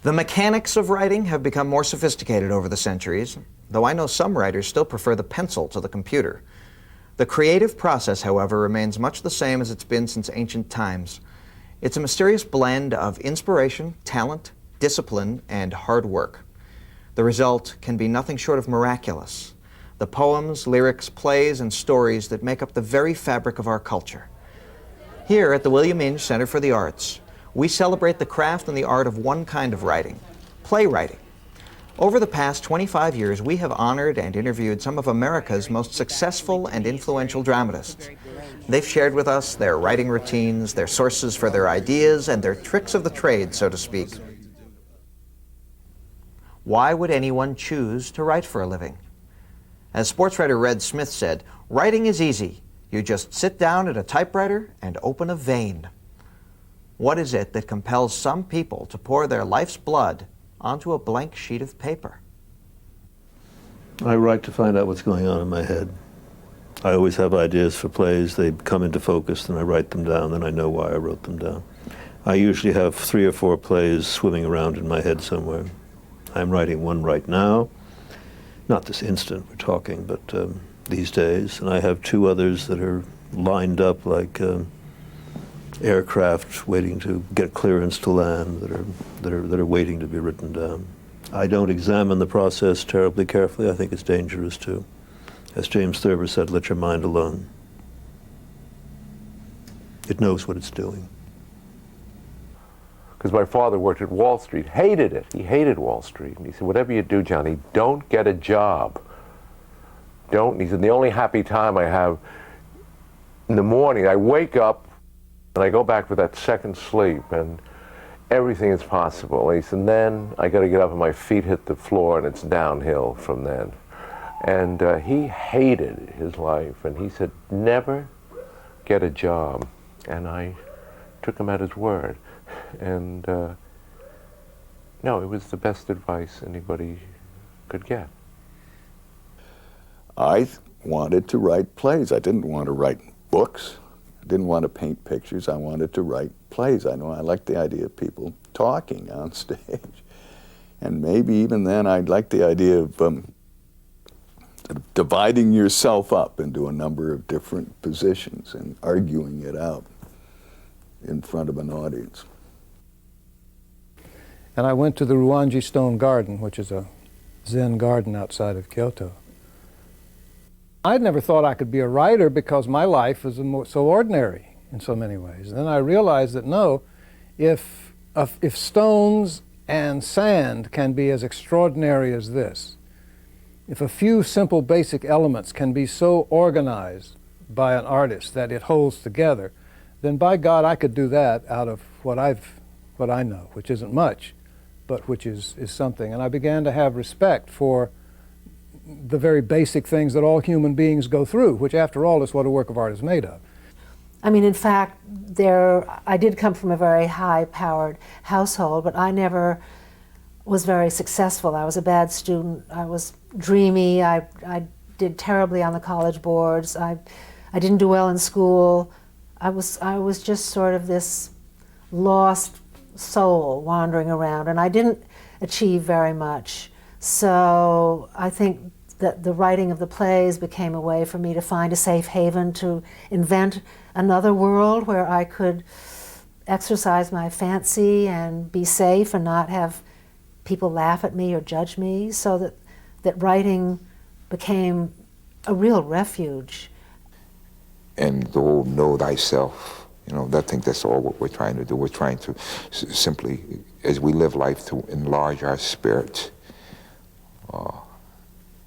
The mechanics of writing have become more sophisticated over the centuries, though I know some writers still prefer the pencil to the computer. The creative process, however, remains much the same as it's been since ancient times. It's a mysterious blend of inspiration, talent, discipline, and hard work. The result can be nothing short of miraculous. The poems, lyrics, plays, and stories that make up the very fabric of our culture. Here at the William Inge Center for the Arts, we celebrate the craft and the art of one kind of writing, playwriting. Over the past 25 years, we have honored and interviewed some of America's most successful and influential dramatists. They've shared with us their writing routines, their sources for their ideas, and their tricks of the trade, so to speak. Why would anyone choose to write for a living? As sports writer Red Smith said, writing is easy. You just sit down at a typewriter and open a vein. What is it that compels some people to pour their life's blood onto a blank sheet of paper? I write to find out what's going on in my head. I always have ideas for plays. They come into focus, and I write them down, then I know why I wrote them down. I usually have 3 or 4 plays swimming around in my head somewhere. I'm writing one right now. Not this instant we're talking, but these days. And I have 2 others that are lined up like aircraft waiting to get clearance to land, that are waiting to be written down. I don't examine the process terribly carefully. I think it's dangerous too. As James Thurber said, let your mind alone. It knows what it's doing. Because my father worked at Wall Street, hated it. He hated Wall Street. And he said, whatever you do, Johnny, don't get a job. Don't. He said, the only happy time I have in the morning, I wake up and I go back for that second sleep, and everything is possible. He said, and then I got to get up and my feet hit the floor, and it's downhill from then. And he hated his life, and he said, never get a job. And I took him at his word. And no, it was the best advice anybody could get. I wanted to write plays. I didn't want to write books. I didn't want to paint pictures. I wanted to write plays. I liked the idea of people talking on stage. And maybe even then I'd like the idea of dividing yourself up into a number of different positions and arguing it out in front of an audience. And I went to the Ruanji Stone Garden, which is a Zen garden outside of Kyoto. I'd never thought I could be a writer because my life was so ordinary in so many ways. And then I realized that no, if stones and sand can be as extraordinary as this, if a few simple basic elements can be so organized by an artist that it holds together, then by God I could do that out of what I know, which isn't much, but which is something. And I began to have respect for the very basic things that all human beings go through, which after all is what a work of art is made of. I mean, in fact, I did come from a very high-powered household, but I never was very successful. I was a bad student. I was dreamy. I did terribly on the college boards. I didn't do well in school. I was just sort of this lost soul wandering around, and I didn't achieve very much. So I think that the writing of the plays became a way for me to find a safe haven, to invent another world where I could exercise my fancy and be safe and not have people laugh at me or judge me, so that writing became a real refuge. And the whole know thyself, I think that's all what we're trying to do. We're trying to simply, as we live life, to enlarge our spirit.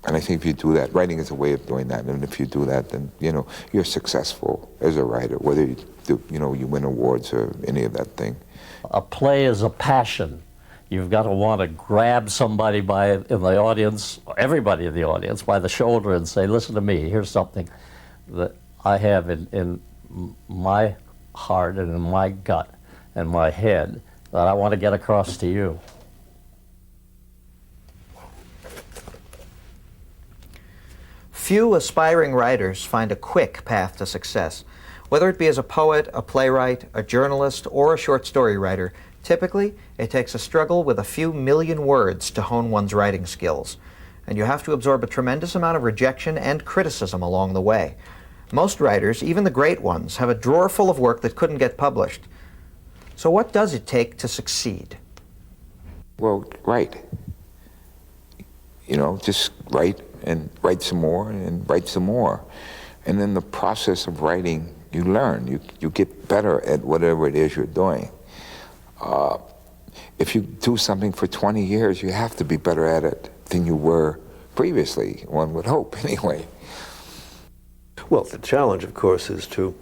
And I think if you do that, writing is a way of doing that. And if you do that, then, you're successful as a writer, whether you win awards or any of that thing. A play is a passion. You've got to want to grab somebody in the audience, everybody in the audience, by the shoulder and say, listen to me, here's something that I have in my heart and in my gut and my head that I want to get across to you. Few aspiring writers find a quick path to success. Whether it be as a poet, a playwright, a journalist, or a short story writer, Typically, it takes a struggle with a few million words to hone one's writing skills, and you have to absorb a tremendous amount of rejection and criticism along the way. Most writers, even the great ones, have a drawer full of work that couldn't get published. So what does it take to succeed? Well, write. You know, just write and write some more and write some more. And in the process of writing, you learn. You get better at whatever it is you're doing. If you do something for 20 years, you have to be better at it than you were previously, one would hope, anyway. Well, the challenge, of course, is to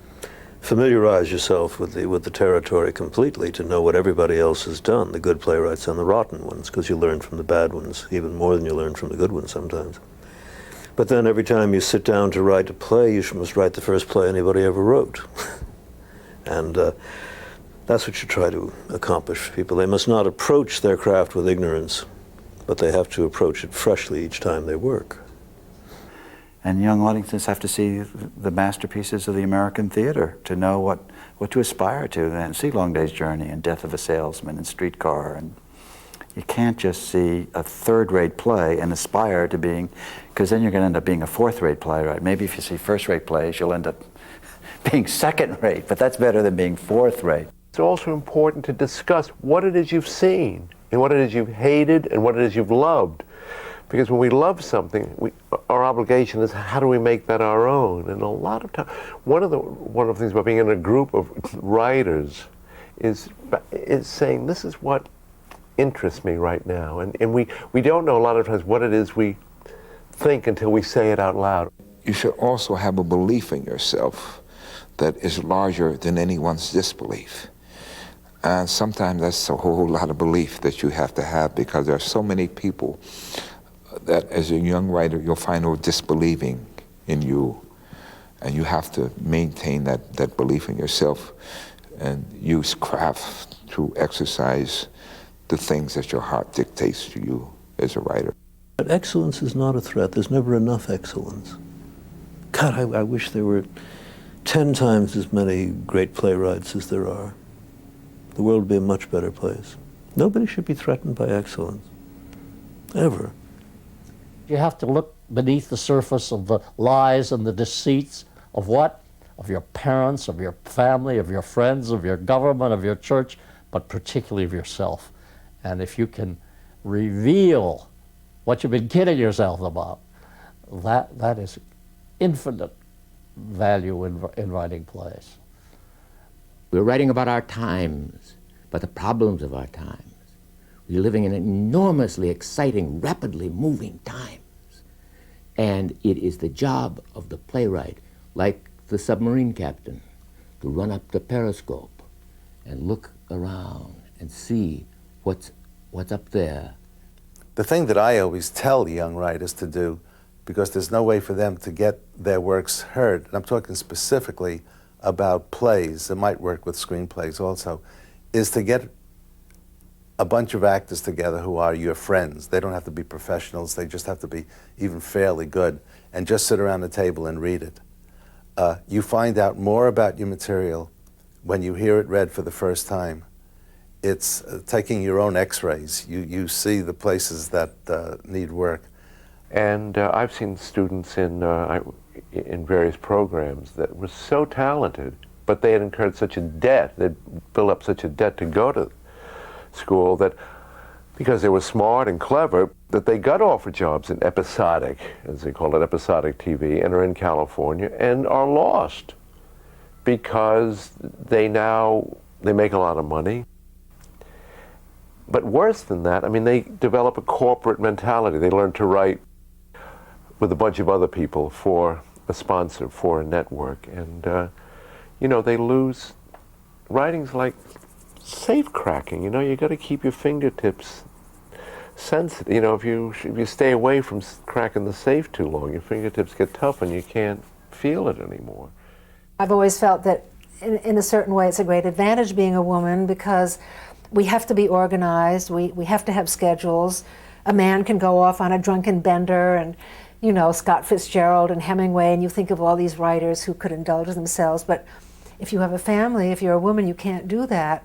familiarize yourself with the territory completely, to know what everybody else has done, the good playwrights and the rotten ones, because you learn from the bad ones, even more than you learn from the good ones sometimes. But then every time you sit down to write a play, you must write the first play anybody ever wrote. And that's what you try to accomplish for people. They must not approach their craft with ignorance, but they have to approach it freshly each time they work. And young audiences have to see the masterpieces of the American theater to know what to aspire to, and see Long Day's Journey and Death of a Salesman and Streetcar. And you can't just see a third-rate play and aspire to being, because then you're going to end up being a fourth-rate playwright. Maybe if you see first-rate plays, you'll end up being second-rate, but that's better than being fourth-rate. It's also important to discuss what it is you've seen, and what it is you've hated, and what it is you've loved. Because when we love something, our obligation is, how do we make that our own? And a lot of times, one of the things about being in a group of writers is saying, this is what interests me right now. And we don't know a lot of times what it is we think until we say it out loud. You should also have a belief in yourself that is larger than anyone's disbelief. And sometimes that's a whole lot of belief that you have to have, because there are so many people that as a young writer you'll find who are disbelieving in you, and you have to maintain that belief in yourself and use craft to exercise the things that your heart dictates to you as a writer. But excellence is not a threat. There's never enough excellence. God, I wish there were 10 times as many great playwrights as there are. The world would be a much better place. Nobody should be threatened by excellence, ever. You have to look beneath the surface of the lies and the deceits of what? Of your parents, of your family, of your friends, of your government, of your church, but particularly of yourself. And if you can reveal what you've been kidding yourself about, that is infinite value in writing plays. We're writing about our times, about the problems of our times. We're living in enormously exciting, rapidly moving times. And it is the job of the playwright, like the submarine captain, to run up the periscope and look around and see what's up there. The thing that I always tell young writers to do, because there's no way for them to get their works heard, and I'm talking specifically about plays, it might work with screenplays also, is to get a bunch of actors together who are your friends. They don't have to be professionals, they just have to be even fairly good, and just sit around the table and read it. You find out more about your material when you hear it read for the first time. It's taking your own x-rays. You see the places that need work. And I've seen students in various programs that were so talented, but they had incurred such a debt, they'd built up such a debt to go to school, that because they were smart and clever, that they got offered jobs in episodic, as they call it, episodic TV, and are in California and are lost because they make a lot of money. But worse than that, I mean, they develop a corporate mentality. They learn to write with a bunch of other people for a sponsor, for a network, and they lose. Writing's like safe cracking. You got to keep your fingertips sensitive. If you stay away from cracking the safe too long, your fingertips get tough and you can't feel it anymore. I've always felt that in a certain way it's a great advantage being a woman, because we have to be organized, we have to have schedules. A man can go off on a drunken bender, and Scott Fitzgerald and Hemingway, and you think of all these writers who could indulge themselves, but if you have a family, if you're a woman, you can't do that.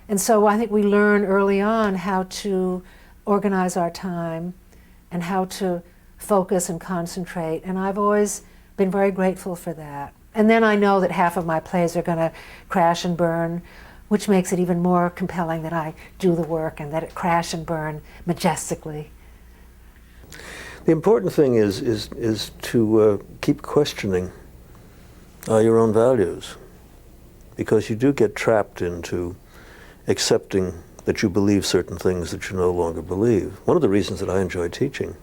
And so I think we learn early on how to organize our time and how to focus and concentrate. And I've always been very grateful for that. And then I know that half of my plays are going to crash and burn, which makes it even more compelling that I do the work and that it crash and burn majestically. The important thing is to keep questioning your own values, because you do get trapped into accepting that you believe certain things that you no longer believe. One of the reasons that I enjoy teaching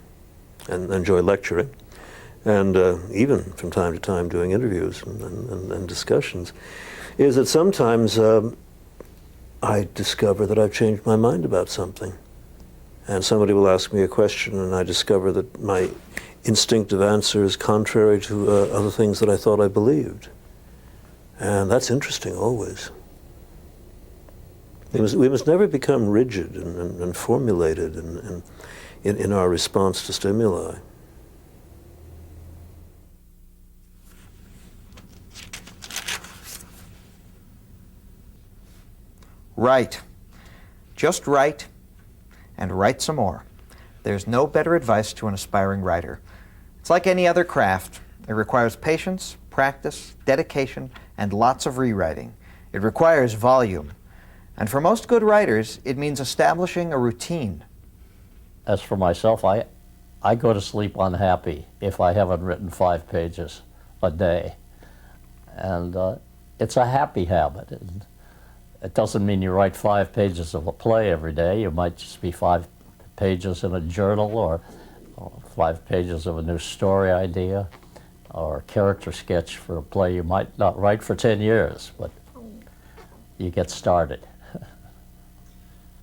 and enjoy lecturing, and even from time to time doing interviews and discussions, is that sometimes I discover that I've changed my mind about something. And somebody will ask me a question and I discover that my instinctive answer is contrary to other things that I thought I believed. And that's interesting always. We must never become rigid and formulated in our response to stimuli. Write. Just write, and write some more. There's no better advice to an aspiring writer. It's like any other craft. It requires patience, practice, dedication, and lots of rewriting. It requires volume. And for most good writers, it means establishing a routine. As for myself, I go to sleep unhappy if I haven't written 5 pages a day. And it's a happy habit. And it doesn't mean you write 5 pages of a play every day. You might just be 5 pages in a journal, or 5 pages of a new story idea, or a character sketch for a play you might not write for 10 years, but you get started.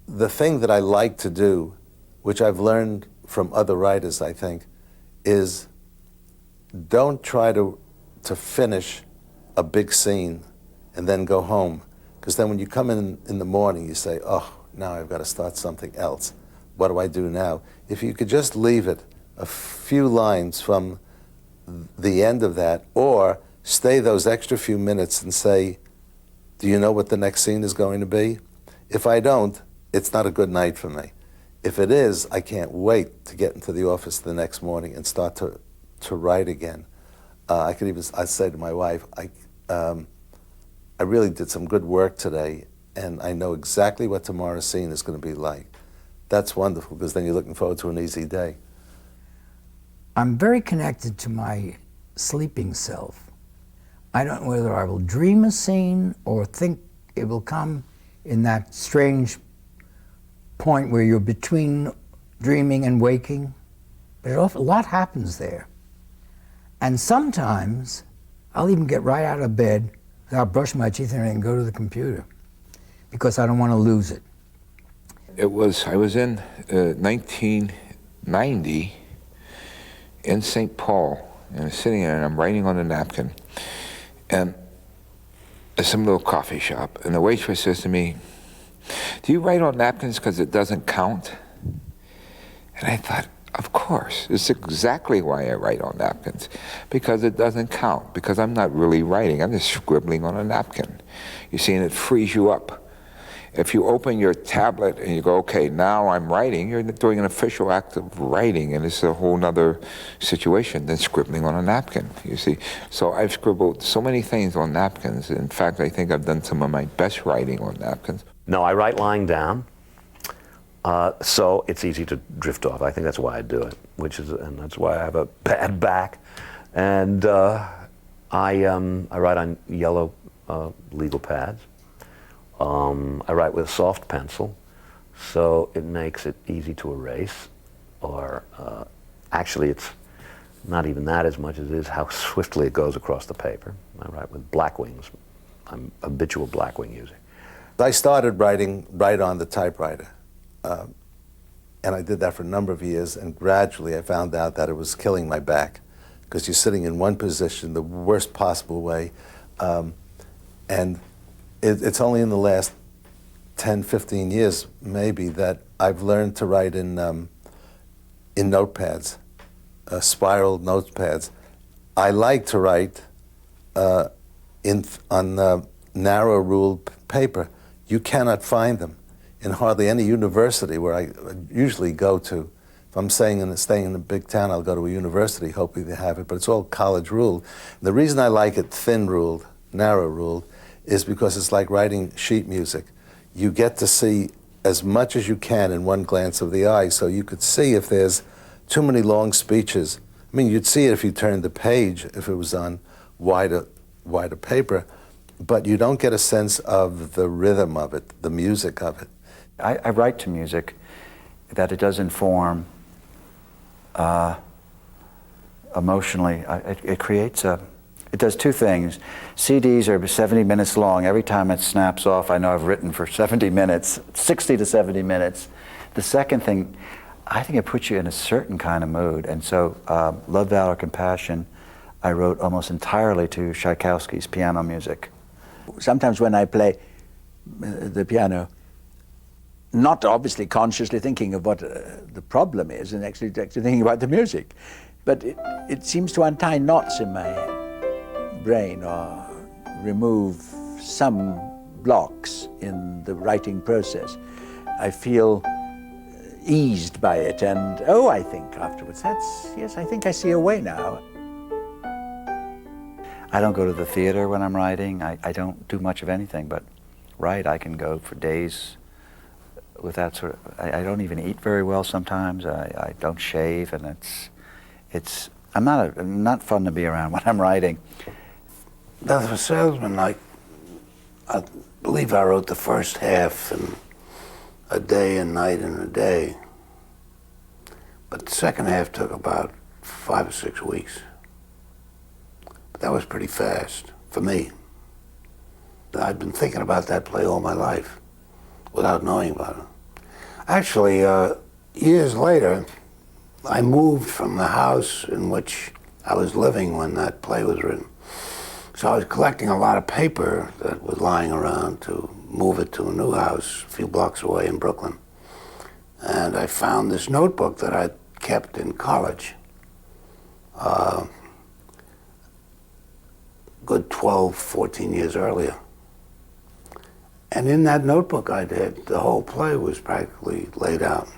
The thing that I like to do, which I've learned from other writers, I think, is don't try to finish a big scene and then go home. Because then when you come in the morning, you say, oh, now I've got to start something else. What do I do now? If you could just leave it a few lines from the end of that, or stay those extra few minutes and say, do you know what the next scene is going to be? If I don't, it's not a good night for me. If it is, I can't wait to get into the office the next morning and start to write again. I say to my wife, I really did some good work today, and I know exactly what tomorrow's scene is going to be like. That's wonderful, because then you're looking forward to an easy day. I'm very connected to my sleeping self. I don't know whether I will dream a scene or think it will come in that strange point where you're between dreaming and waking. But a lot happens there. And sometimes I'll even get right out of bed without brushing my teeth and go to the computer because I don't want to lose it. I was in 1990 in St. Paul, and I'm sitting there and I'm writing on a napkin, and there's some little coffee shop, and the waitress says to me, do you write on napkins because it doesn't count? And I thought, of course, it's exactly why I write on napkins, because it doesn't count, because I'm not really writing, I'm just scribbling on a napkin. You see, and it frees you up. If you open your tablet and you go, okay, now I'm writing, you're doing an official act of writing, and it's a whole nother situation than scribbling on a napkin, you see. So I've scribbled so many things on napkins. In fact, I think I've done some of my best writing on napkins. No, I write lying down, so it's easy to drift off. I think that's why I do it, and that's why I have a bad back. And I write on yellow legal pads. I write with a soft pencil, so it makes it easy to erase, or actually it's not even that as much as it is how swiftly it goes across the paper. I write with black wings. I'm habitual black wing user. I started writing right on the typewriter, and I did that for a number of years, and gradually I found out that it was killing my back, because you're sitting in one position the worst possible way, and it's only in the last 10, 15 years, maybe, that I've learned to write in notepads, spiral notepads. I like to write on narrow ruled paper. You cannot find them in hardly any university where I usually go to. If I'm staying in a big town, I'll go to a university hoping they have it, but it's all college ruled. The reason I like it thin ruled, narrow ruled, is because it's like writing sheet music. You get to see as much as you can in one glance of the eye, so you could see if there's too many long speeches. I mean, you'd see it if you turned the page, if it was on wider paper, but you don't get a sense of the rhythm of it, the music of it. I write to music that it does inform emotionally. It creates it does two things. CDs are 70 minutes long. Every time it snaps off, I know I've written for 70 minutes, 60 to 70 minutes. The second thing, I think it puts you in a certain kind of mood. And so Love, Valor, Compassion, I wrote almost entirely to Tchaikovsky's piano music. Sometimes when I play the piano, not obviously consciously thinking of what the problem is and actually thinking about the music, but it seems to untie knots in my brain or remove some blocks in the writing process. I feel eased by it, and I think afterwards, yes, I think I see a way now. I don't go to the theater when I'm writing. I don't do much of anything but write. I can go for days with that sort of, I don't even eat very well sometimes. I don't shave, and I'm not fun to be around when I'm writing. Death of a Salesman, I believe I wrote the first half in a day, a night, and a day. But the second half took about 5 or 6 weeks. But that was pretty fast for me. I'd been thinking about that play all my life without knowing about it. Actually, years later, I moved from the house in which I was living when that play was written. So I was collecting a lot of paper that was lying around to move it to a new house a few blocks away in Brooklyn. And I found this notebook that I'd kept in college. Good 12, 14 years earlier. And in that notebook the whole play was practically laid out.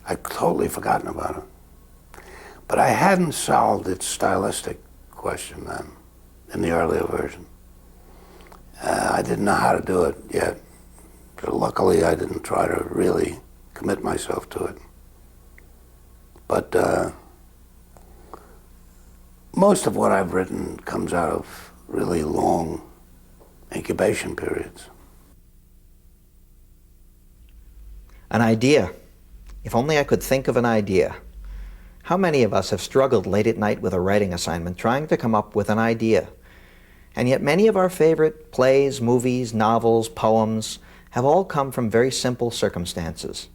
I'd totally forgotten about it. But I hadn't solved its stylistic question then, in the earlier version. I didn't know how to do it yet. But luckily, I didn't try to really commit myself to it. But most of what I've written comes out of really long incubation periods. An idea. If only I could think of an idea. How many of us have struggled late at night with a writing assignment trying to come up with an idea? And yet many of our favorite plays, movies, novels, poems have all come from very simple circumstances.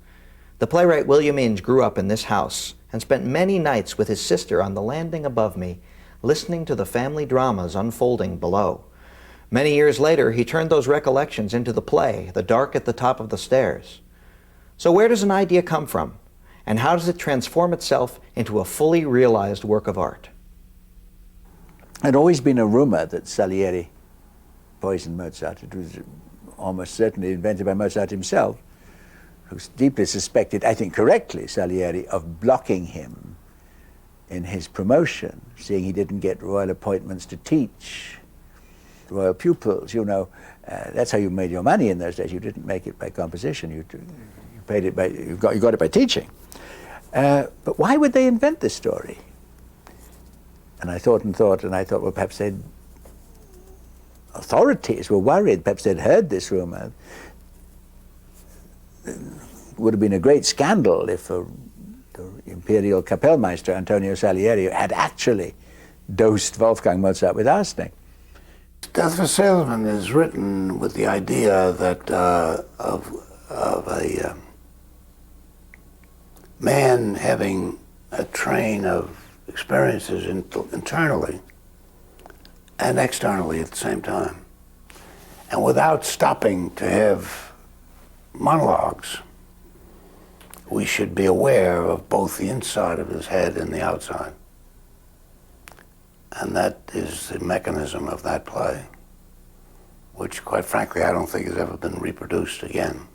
The playwright William Inge grew up in this house and spent many nights with his sister on the landing above me, listening to the family dramas unfolding below. Many years later, he turned those recollections into the play, The Dark at the Top of the Stairs. So where does an idea come from? And how does it transform itself into a fully realized work of art? There'd always been a rumor that Salieri poisoned Mozart. It was almost certainly invented by Mozart himself, who deeply suspected, I think correctly, Salieri of blocking him in his promotion, seeing he didn't get royal appointments to teach royal pupils. You know, that's how you made your money in those days. You didn't make it by composition. You paid it by, you got it by teaching. But why would they invent this story? And I thought, well, perhaps authorities were worried. Perhaps they'd heard this rumor. It would have been a great scandal if the imperial Kapellmeister Antonio Salieri had actually dosed Wolfgang Mozart with arsenic. Death of a Salesman is written with the idea that of a man having a train of experiences internally and externally at the same time. And without stopping to have monologues, we should be aware of both the inside of his head and the outside. And that is the mechanism of that play. which quite frankly I don't think has ever been reproduced again,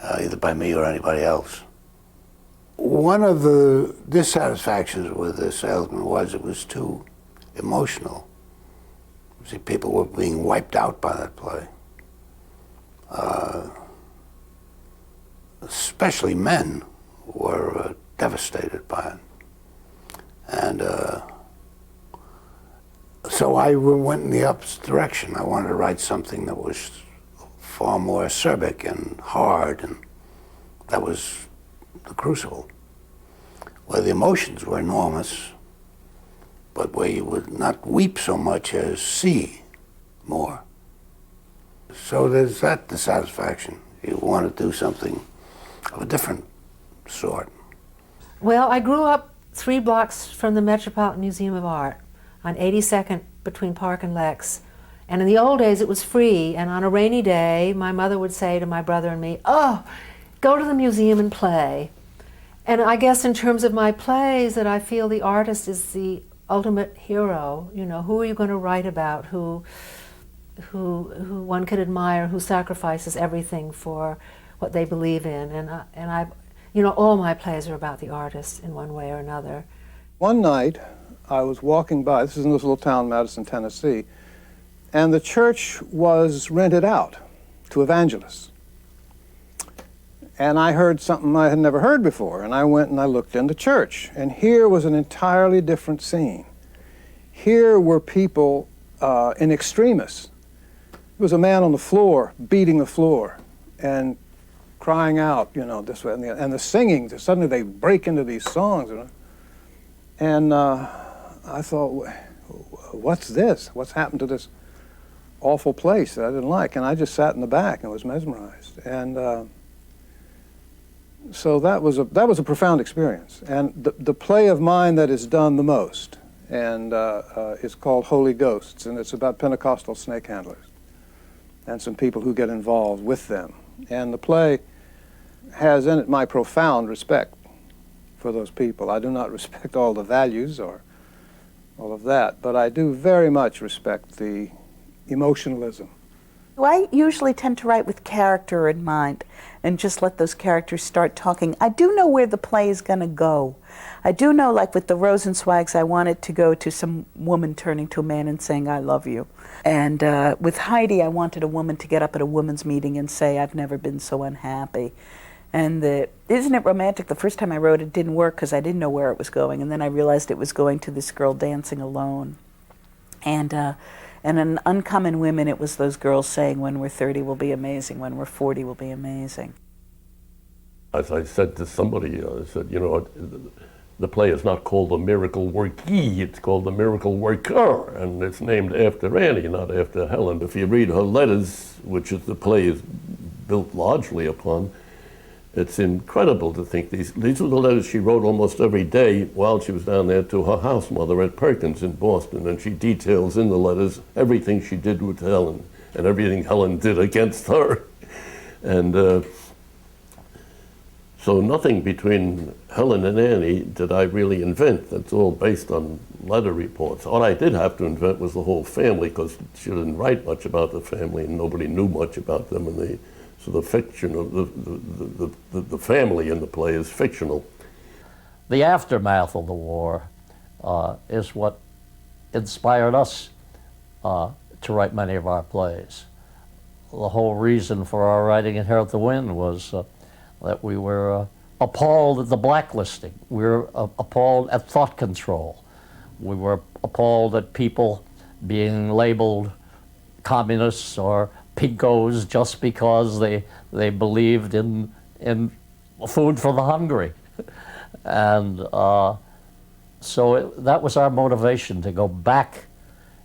either by me or anybody else. One of the dissatisfactions with the salesman was it was too emotional. See, people were being wiped out by that play. Especially men were devastated by it. And so I went in the opposite direction. I wanted to write something that was far more acerbic and hard, and that was The Crucible, where the emotions were enormous, but where you would not weep so much as see more. So there's that dissatisfaction. You want to do something of a different sort. Well, I grew up 3 blocks from the Metropolitan Museum of Art on 82nd between Park and Lex. And in the old days it was free, and on a rainy day my mother would say to my brother and me, "Oh, go to the museum and play." And I guess in terms of my plays that I feel the artist is the ultimate hero. You know, who are you going to write about, who one could admire, who sacrifices everything for what they believe in. And I, you know, all my plays are about the artist in one way or another. One night, I was walking by, this is in this little town, Madison, Tennessee, and the church was rented out to evangelists. And I heard something I had never heard before, and I went and I looked in the church, and here was an entirely different scene. Here were people in extremis. There was a man on the floor, beating the floor, and crying out, you know, this way, and the singing, suddenly they break into these songs. You know? And I thought, what's this? What's happened to this awful place that I didn't like? And I just sat in the back and was mesmerized. And so that was a profound experience. And the play of mine that is done the most, and is called Holy Ghosts, and it's about Pentecostal snake handlers and some people who get involved with them. And the play has in it my profound respect for those people. I do not respect all the values or all of that, but I do very much respect the emotionalism. I usually tend to write with character in mind and just let those characters start talking. I do know where the play is going to go. I do know, like with the Rosenswags, I want it to go to some woman turning to a man and saying, "I love you." And with Heidi, I wanted a woman to get up at a women's meeting and say, "I've never been so unhappy." And isn't it romantic? The first time I wrote it didn't work because I didn't know where it was going, and then I realized it was going to this girl dancing alone. And in Uncommon Women, it was those girls saying, "When we're 30, we'll be amazing. When we're 40, we'll be amazing." As I said to somebody, I said, you know, the play is not called The Miracle Workee, it's called The Miracle Worker, and it's named after Annie, not after Helen. If you read her letters, which is the play is built largely upon, it's incredible to think these were the letters she wrote almost every day while she was down there to her house mother at Perkins in Boston, and she details in the letters everything she did with Helen and everything Helen did against her. And so nothing between Helen and Annie did I really invent. That's all based on letter reports. What I did have to invent was the whole family, because she didn't write much about the family and nobody knew much about them, and so the fiction of the family in the play is fictional. The aftermath of the war is what inspired us to write many of our plays. The whole reason for our writing Inherit the Wind was that we were appalled at the blacklisting. We were appalled at thought control. We were appalled at people being labeled communists or pinkos just because they believed in food for the hungry. And so that was our motivation, to go back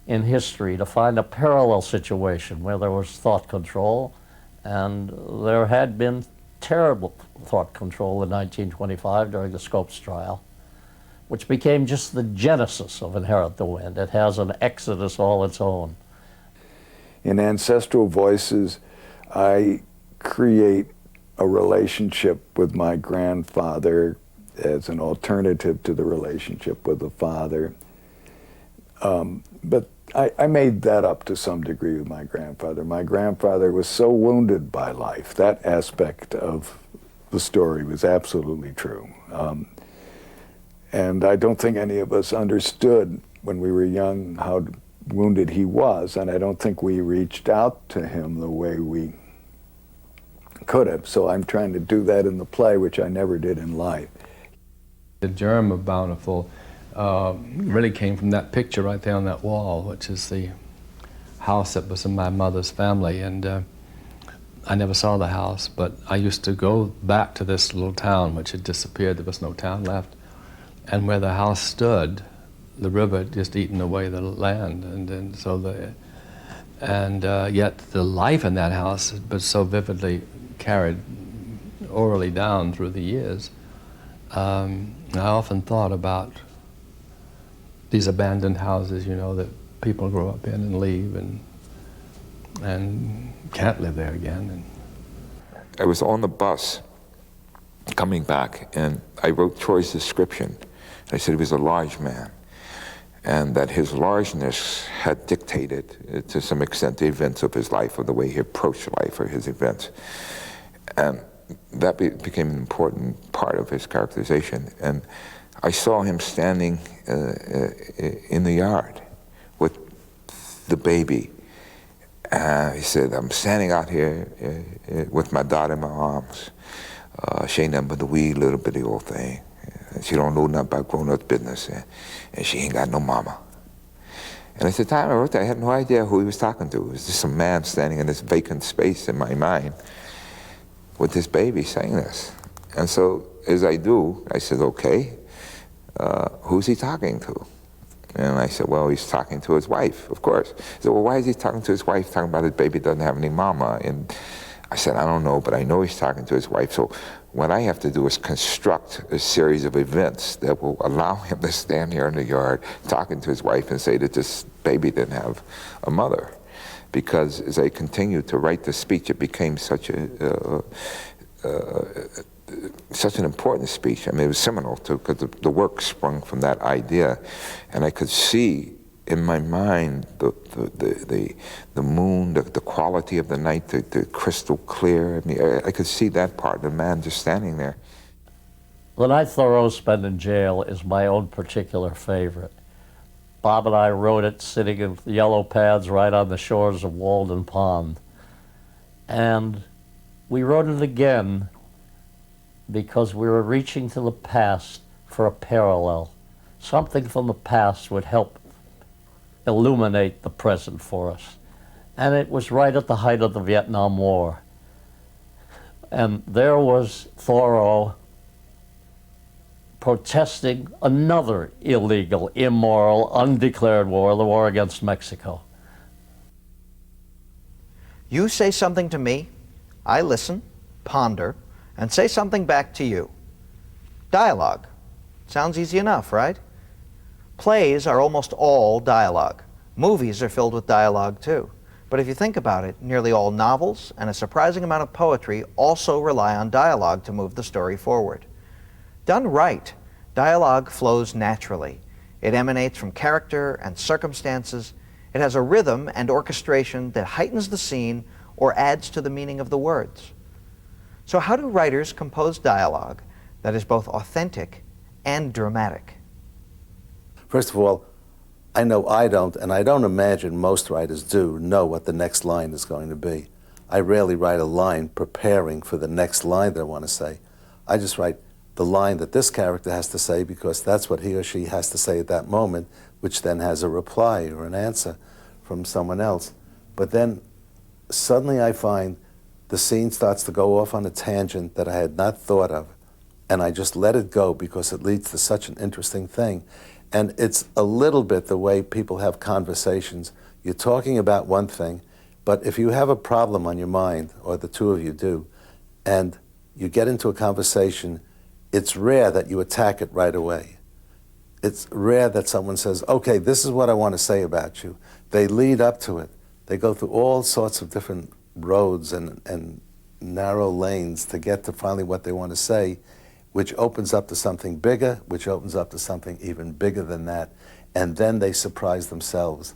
in history to find a parallel situation where there was thought control, and there had been terrible thought control in 1925 during the Scopes trial, which became just the genesis of Inherit the Wind. It has an exodus all its own. In Ancestral Voices, I create a relationship with my grandfather as an alternative to the relationship with the father. But I made that up to some degree with my grandfather. My grandfather was so wounded by life. That aspect of the story was absolutely true. And I don't think any of us understood when we were young how wounded he was, and I don't think we reached out to him the way we could have. So I'm trying to do that in the play, which I never did in life. The germ of Bountiful really came from that picture right there on that wall, which is the house that was in my mother's family. And I never saw the house, but I used to go back to this little town, which had disappeared. There was no town left. And where the house stood, the river had just eaten away the land. Yet the life in that house was so vividly carried orally down through the years. I often thought about these abandoned houses, you know, that people grow up in and leave and can't live there again. I was on the bus coming back, and I wrote Troy's description. I said he was a large man, and that his largeness had dictated, to some extent, the events of his life, or the way he approached life, or his events. And that became an important part of his characterization. And I saw him standing in the yard with the baby. He said, I'm standing out here with my daughter in my arms. She ain't nothing but the wee little bitty old thing. She don't know nothing about grown-up business, and she ain't got no mama. And at the time I wrote that, I had no idea who he was talking to. It was just some man standing in this vacant space in my mind with this baby saying this. And so, as I do, I said, okay, who's he talking to? And I said, well, he's talking to his wife, of course. He said, well, why is he talking to his wife, talking about his baby doesn't have any mama? And I said, I don't know, but I know he's talking to his wife. So what I have to do is construct a series of events that will allow him to stand here in the yard talking to his wife and say that this baby didn't have a mother. Because as I continued to write the speech, it became such an important speech. I mean, it was seminal too, because the work sprung from that idea, and I could see in my mind the moon, the quality of the night, the crystal clear. I mean, I could see that part, the man just standing there. The night Thoreau spent in jail is my own particular favorite. Bob and I wrote it sitting in yellow pads right on the shores of Walden Pond. And we wrote it again because we were reaching to the past for a parallel. Something from the past would help illuminate the present for us. And it was right at the height of the Vietnam War. And there was Thoreau protesting another illegal, immoral, undeclared war, the war against Mexico. You say something to me, I listen, ponder, and say something back to you. Dialogue. Sounds easy enough, right? Plays are almost all dialogue. Movies are filled with dialogue too. But if you think about it, nearly all novels and a surprising amount of poetry also rely on dialogue to move the story forward. Done right, dialogue flows naturally. It emanates from character and circumstances. It has a rhythm and orchestration that heightens the scene or adds to the meaning of the words. So how do writers compose dialogue that is both authentic and dramatic? First of all, I know I don't, and I don't imagine most writers do, know what the next line is going to be. I rarely write a line preparing for the next line that I want to say. I just write the line that this character has to say because that's what he or she has to say at that moment, which then has a reply or an answer from someone else. But then suddenly I find the scene starts to go off on a tangent that I had not thought of, and I just let it go because it leads to such an interesting thing. And it's a little bit the way people have conversations. You're talking about one thing, but if you have a problem on your mind, or the two of you do, and you get into a conversation, it's rare that you attack it right away. It's rare that someone says, okay, this is what I want to say about you. They lead up to it. They go through all sorts of different roads and narrow lanes to get to finally what they want to say, which opens up to something bigger, which opens up to something even bigger than that, and then they surprise themselves.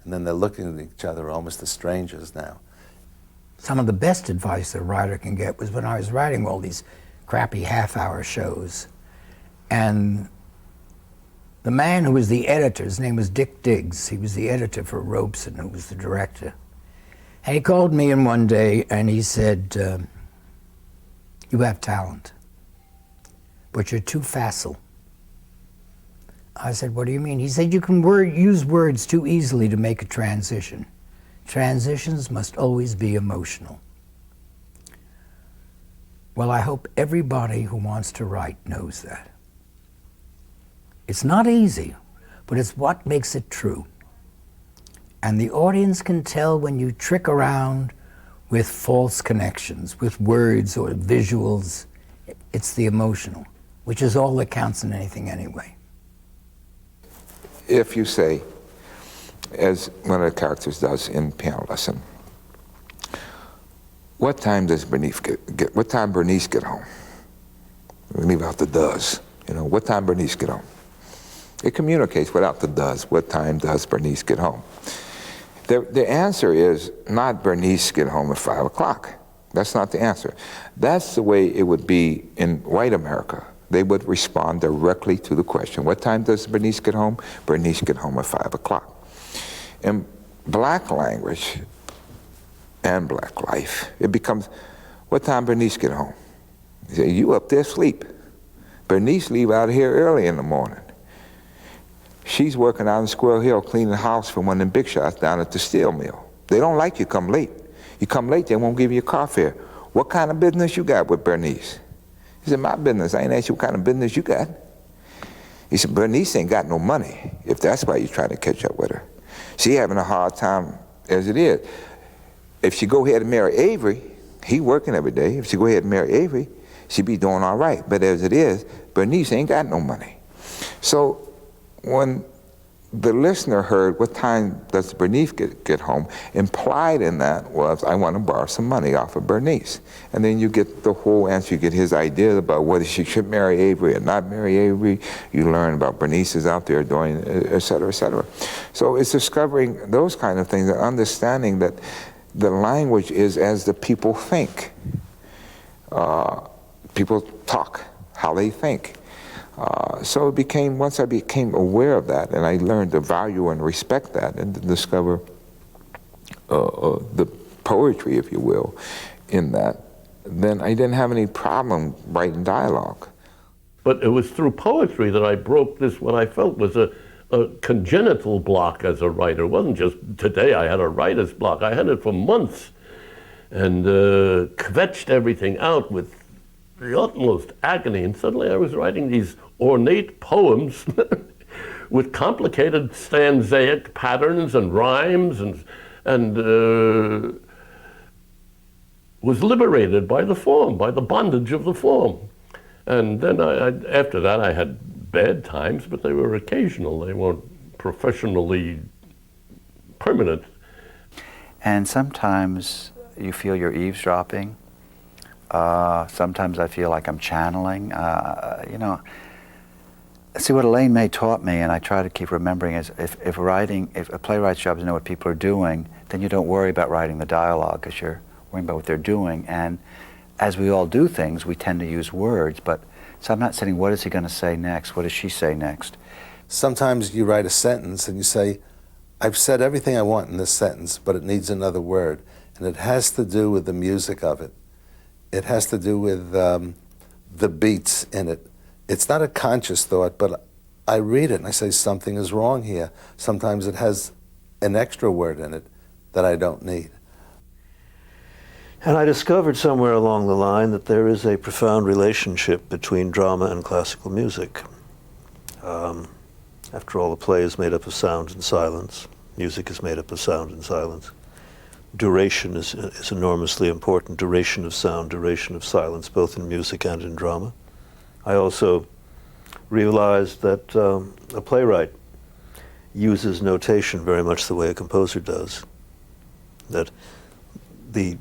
and then they're looking at each other almost as strangers now. Some of the best advice a writer can get was when I was writing all these crappy half-hour shows, and the man who was the editor, his name was Dick Diggs, he was the editor for Robeson, who was the director. And he called me in one day and he said, you have talent, but you're too facile. I said, what do you mean? He said, you can use words too easily to make a transition. Transitions must always be emotional. Well, I hope everybody who wants to write knows that. It's not easy, but it's what makes it true. And the audience can tell when you trick around with false connections, with words or visuals. It's the emotional, which is all that counts in anything anyway. If you say, as one of the characters does in Piano Lesson, what time does Bernice what time Bernice get home? We leave out the does. You know, what time Bernice get home? It communicates without the does. What time does Bernice get home? The answer is not Bernice get home at 5 o'clock. That's not the answer. That's the way it would be in white America. They would respond directly to the question, what time does Bernice get home? Bernice get home at 5 o'clock. In black language and black life, it becomes, what time Bernice get home? You say, you up there asleep. Bernice leave out of here early in the morning. She's working out in Squirrel Hill cleaning the house for one of them big shots down at the steel mill. They don't like you come late. You come late, they won't give you a car fare. What kind of business you got with Bernice? He said, my business. I ain't asked you what kind of business you got. He said, Bernice ain't got no money, if that's why you're trying to catch up with her. She having a hard time as it is. If she go ahead and marry Avery, he working every day. If she go ahead and marry Avery, she be doing all right. But as it is, Bernice ain't got no money. So when the listener heard, what time does Bernice get home, implied in that was, I want to borrow some money off of Bernice. And then you get the whole answer, you get his ideas about whether she should marry Avery or not marry Avery. You learn about Bernice is out there doing, et cetera, et cetera. So it's discovering those kind of things and understanding that the language is as the people think. People talk how they think. So it became, once I became aware of that and I learned to value and respect that and to discover the poetry, if you will, in that, then I didn't have any problem writing dialogue. But it was through poetry that I broke this, what I felt was a congenital block as a writer. It wasn't just today I had a writer's block. I had it for months and kvetched everything out with the utmost agony. And suddenly I was writing these ornate poems with complicated stanzaic patterns and rhymes and was liberated by the form, by the bondage of the form. And then after that I had bad times, but they were occasional. They weren't professionally permanent. And sometimes you feel you're eavesdropping. Sometimes I feel like I'm channeling. You know, see what Elaine May taught me, and I try to keep remembering, is if a playwright's job is to know what people are doing, then you don't worry about writing the dialogue because you're worrying about what they're doing. And as we all do things, we tend to use words, but so I'm not saying, what is he going to say next? What does she say next? Sometimes you write a sentence and you say, I've said everything I want in this sentence, but it needs another word. And it has to do with the music of it. It has to do with the beats in it. It's not a conscious thought, but I read it and I say something is wrong here. Sometimes it has an extra word in it that I don't need. And I discovered somewhere along the line that there is a profound relationship between drama and classical music. After all, the play is made up of sound and silence. Music is made up of sound and silence. Duration is enormously important. Duration of sound, duration of silence, both in music and in drama. I also realized that a playwright uses notation very much the way a composer does. That the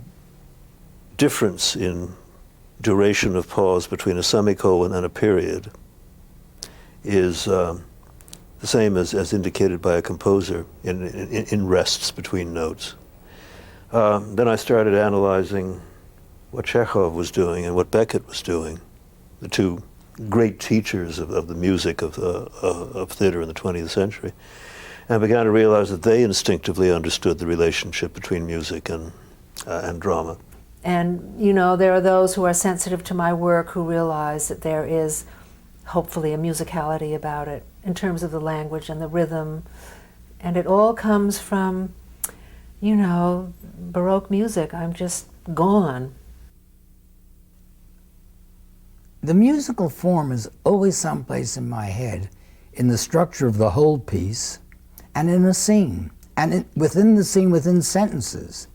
difference in duration of pause between a semicolon and a period is the same as indicated by a composer in rests between notes. Then I started analyzing what Chekhov was doing and what Beckett was doing, the two great teachers of the music of theater in the 20th century, and began to realize that they instinctively understood the relationship between music and drama. And, you know, there are those who are sensitive to my work who realize that there is hopefully a musicality about it in terms of the language and the rhythm. And it all comes from, you know, Baroque music. I'm just gone. The musical form is always someplace in my head, in the structure of the whole piece, and in a scene, and within the scene, within sentences.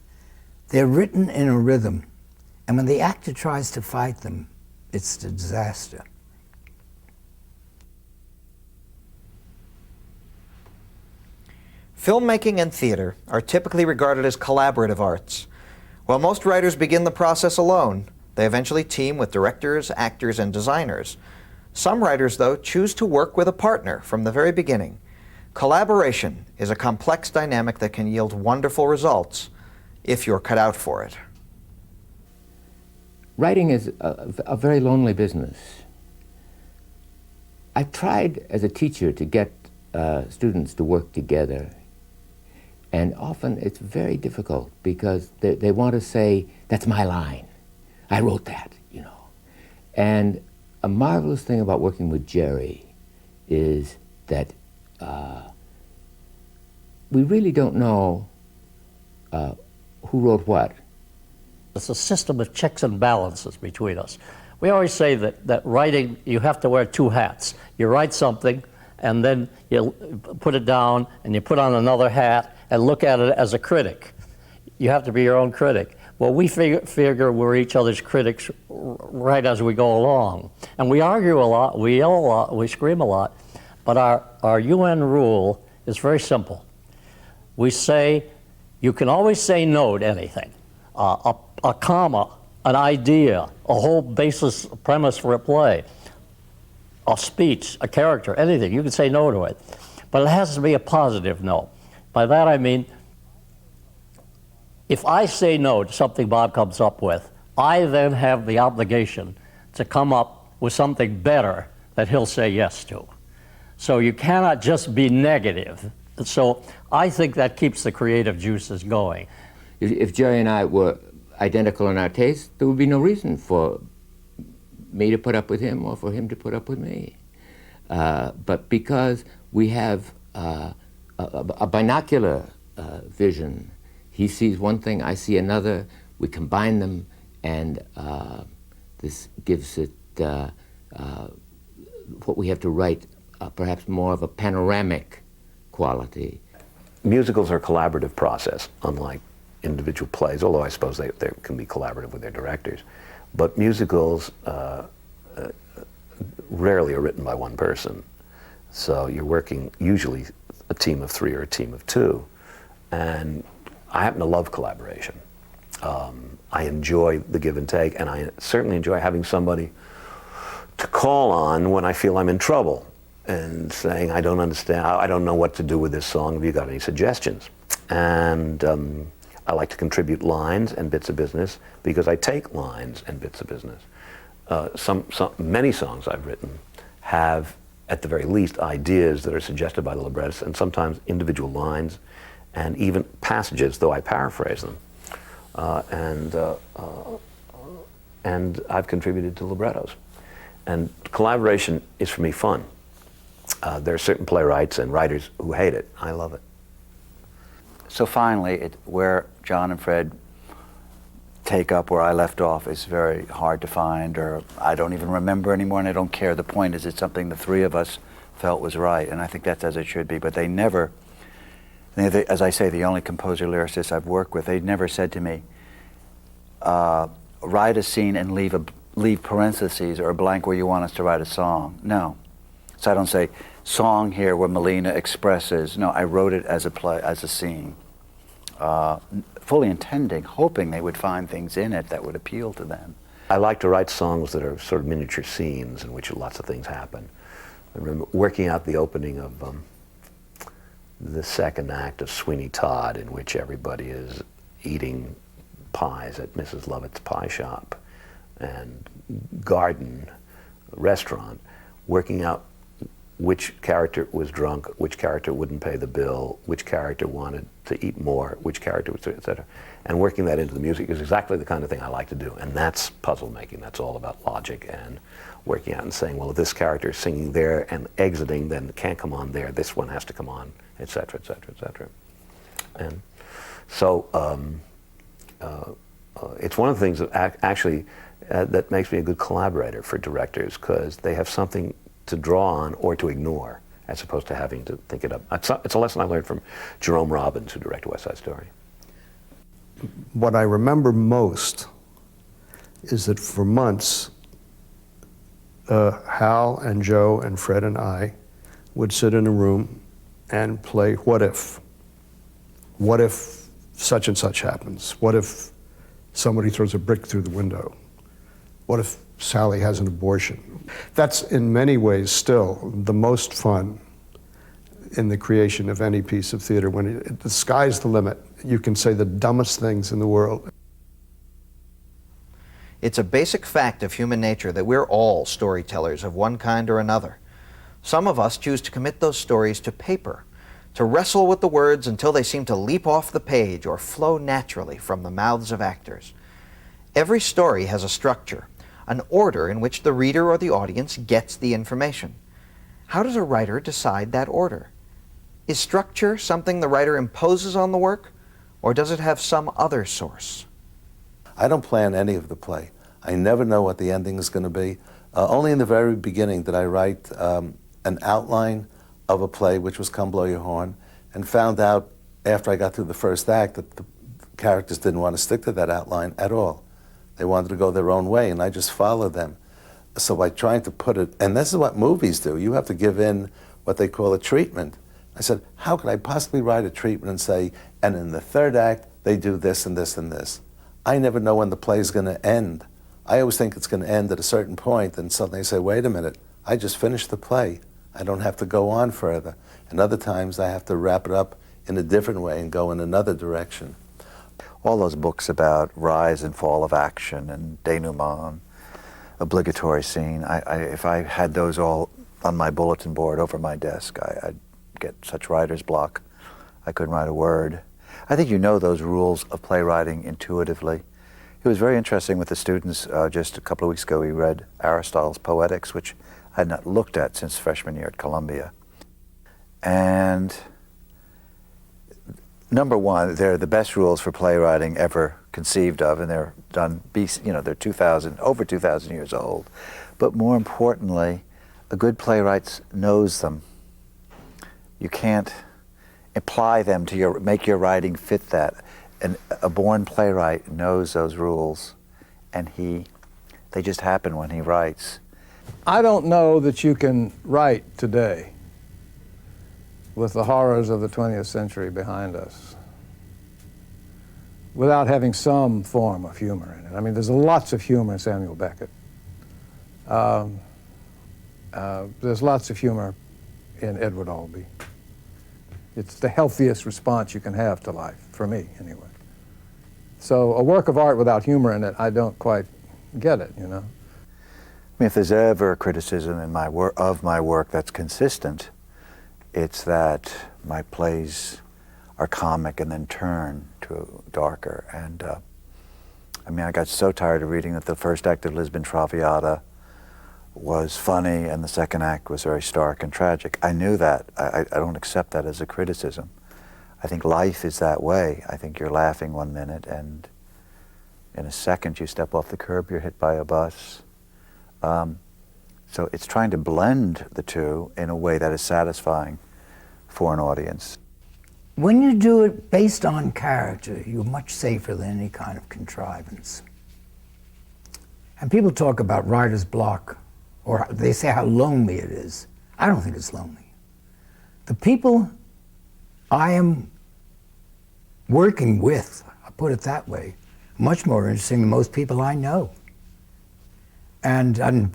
They're written in a rhythm, and when the actor tries to fight them, it's a disaster. Filmmaking and theater are typically regarded as collaborative arts. While most writers begin the process alone, they eventually team with directors, actors, and designers. Some writers, though, choose to work with a partner from the very beginning. Collaboration is a complex dynamic that can yield wonderful results if you're cut out for it. Writing is a very lonely business. I've tried as a teacher to get students to work together, and often it's very difficult because they want to say, that's my line. I wrote that, you know. And a marvelous thing about working with Jerry is that we really don't know who wrote what. It's a system of checks and balances between us. We always say that writing, you have to wear two hats. You write something, and then you put it down, and you put on another hat, and look at it as a critic. You have to be your own critic. Well, we figure we're each other's critics right as we go along. And we argue a lot, we yell a lot, we scream a lot, but our UN rule is very simple. We say, you can always say no to anything. A comma, an idea, a whole basis, premise for a play, a speech, a character, anything. You can say no to it. But it has to be a positive no. By that I mean, if I say no to something Bob comes up with, I then have the obligation to come up with something better that he'll say yes to. So you cannot just be negative. So I think that keeps the creative juices going. If Jerry and I were identical in our tastes, there would be no reason for me to put up with him or for him to put up with me. But because we have a binocular vision, he sees one thing, I see another, we combine them, and this gives it what we have to write, perhaps more of a panoramic quality. Musicals are a collaborative process, unlike individual plays, although I suppose they can be collaborative with their directors. But musicals rarely are written by one person. So you're working usually a team of three or a team of two. And I happen to love collaboration. I enjoy the give and take, and I certainly enjoy having somebody to call on when I feel I'm in trouble and saying, I don't understand, I don't know what to do with this song, have you got any suggestions? And I like to contribute lines and bits of business because I take lines and bits of business. Many songs I've written have, at the very least, ideas that are suggested by the librettist, and sometimes individual lines and even passages, though I paraphrase them. And I've contributed to librettos. And collaboration is, for me, fun. There are certain playwrights and writers who hate it. I love it. So finally, where John and Fred take up where I left off is very hard to find, or I don't even remember anymore, and I don't care. The point is, it's something the three of us felt was right, and I think that's as it should be. But they never, as I say, the only composer lyricists I've worked with, they never said to me, write a scene and leave parentheses or a blank where you want us to write a song. No. So I don't say, song here where Melina expresses. No, I wrote it as a play, as a scene. Fully intending, hoping they would find things in it that would appeal to them. I like to write songs that are sort of miniature scenes in which lots of things happen. I remember working out the opening of the second act of Sweeney Todd, in which everybody is eating pies at Mrs. Lovett's pie shop, and Garden restaurant, working out which character was drunk, which character wouldn't pay the bill, which character wanted to eat more, which character, etc. And working that into the music is exactly the kind of thing I like to do. And that's puzzle making. That's all about logic and working out and saying, well, if this character is singing there and exiting, then it can't come on there. This one has to come on, etc., etc., etc. And so it's one of the things that actually that makes me a good collaborator for directors, because they have something to draw on or to ignore, as opposed to having to think it up. It's a lesson I learned from Jerome Robbins, who directed West Side Story. What I remember most is that for months, Hal and Joe and Fred and I would sit in a room and play what if. What if such and such happens? What if somebody throws a brick through the window? What if Sally has an abortion? That's in many ways still the most fun in the creation of any piece of theater. When the sky's the limit, you can say the dumbest things in the world. It's a basic fact of human nature that we're all storytellers of one kind or another. Some of us choose to commit those stories to paper, to wrestle with the words until they seem to leap off the page or flow naturally from the mouths of actors. Every story has a structure, an order in which the reader or the audience gets the information. How does a writer decide that order? Is structure something the writer imposes on the work, or does it have some other source? I don't plan any of the play. I never know what the ending is going to be. Only in the very beginning did I write an outline of a play, which was Come Blow Your Horn, and found out after I got through the first act that the characters didn't want to stick to that outline at all. They wanted to go their own way, and I just followed them. So by trying to put it, and this is what movies do, you have to give in what they call a treatment. I said, how could I possibly write a treatment and say, and in the third act, they do this and this and this? I never know when the play is going to end. I always think it's going to end at a certain point, and suddenly I say, wait a minute, I just finished the play. I don't have to go on further. And other times I have to wrap it up in a different way and go in another direction. All those books about rise and fall of action and denouement, obligatory scene, if I had those all on my bulletin board over my desk, I'd get such writer's block. I couldn't write a word. I think you know those rules of playwriting intuitively. It was very interesting with the students. Just a couple of weeks ago, we read Aristotle's Poetics, which I had not looked at since freshman year at Columbia. And number one, they're the best rules for playwriting ever conceived of, and they're done, they're over 2,000 years old. But more importantly, a good playwright knows them. You can't apply them to make your writing fit that. And a born playwright knows those rules, and they just happen when he writes. I don't know that you can write today with the horrors of the 20th century behind us without having some form of humor in it. I mean, there's lots of humor in Samuel Beckett. There's lots of humor in Edward Albee. It's the healthiest response you can have to life, for me anyway. So a work of art without humor in it, I don't quite get it, you know. I mean, if there's ever a criticism in of my work that's consistent, it's that my plays are comic and then turn to darker. And I mean, I got so tired of reading that the first act of Lisbon Traviata was funny and the second act was very stark and tragic. I knew that. I don't accept that as a criticism. I think life is that way. I think you're laughing one minute and in a second you step off the curb, you're hit by a bus. So it's trying to blend the two in a way that is satisfying for an audience. When you do it based on character, you're much safer than any kind of contrivance. And people talk about writer's block, or they say how lonely it is. I don't think it's lonely. The people I am working with, I'll put it that way, much more interesting than most people I know. And I'm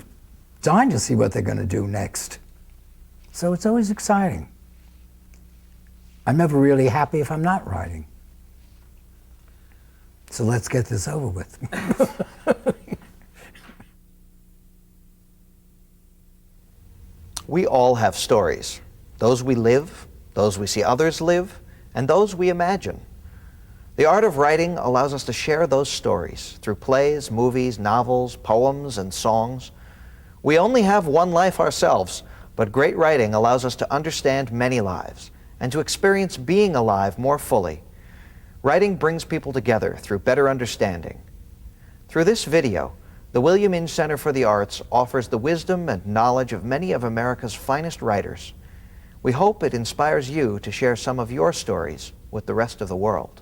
dying to see what they're going to do next. So it's always exciting. I'm never really happy if I'm not writing. So let's get this over with. We all have stories. Those we live, those we see others live, and those we imagine. The art of writing allows us to share those stories through plays, movies, novels, poems, and songs. We only have one life ourselves, but great writing allows us to understand many lives and to experience being alive more fully. Writing brings people together through better understanding. Through this video, the William Inge Center for the Arts offers the wisdom and knowledge of many of America's finest writers. We hope it inspires you to share some of your stories with the rest of the world.